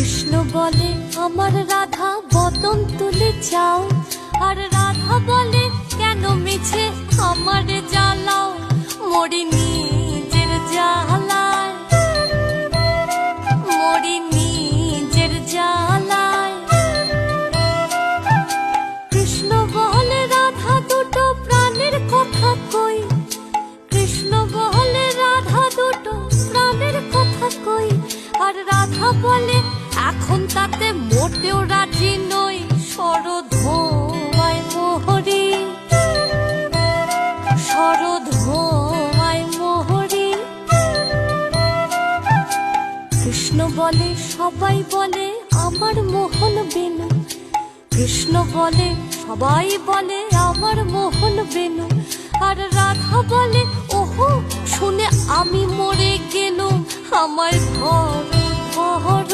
কৃষ্ণ বলে আমার রাধা বদন তুলে যাও, আর রাধা বলে কেন মিছে আমার জ্বালাও, মরি নিজের জ্বালায়, মরি নিজের জ্বালায়। কৃষ্ণ বলে রাধা দুটো প্রাণের কথা কই, কৃষ্ণ বলে রাধা দুটো প্রাণের কথা কই, আর রাধা বলে এখন তাতে মোটেও রাজি নই, শরধোয়ায় মোহরি, শরধোয়ায় মোহরি। কৃষ্ণ বলে সবাই বলে আমার মোহন বেনু, কৃষ্ণ বলে সবাই বলে আমার মোহন বেনু, আর রাধা বলে ওহো শুনে আমি মরে গেলুম, আমার ঘর ঘর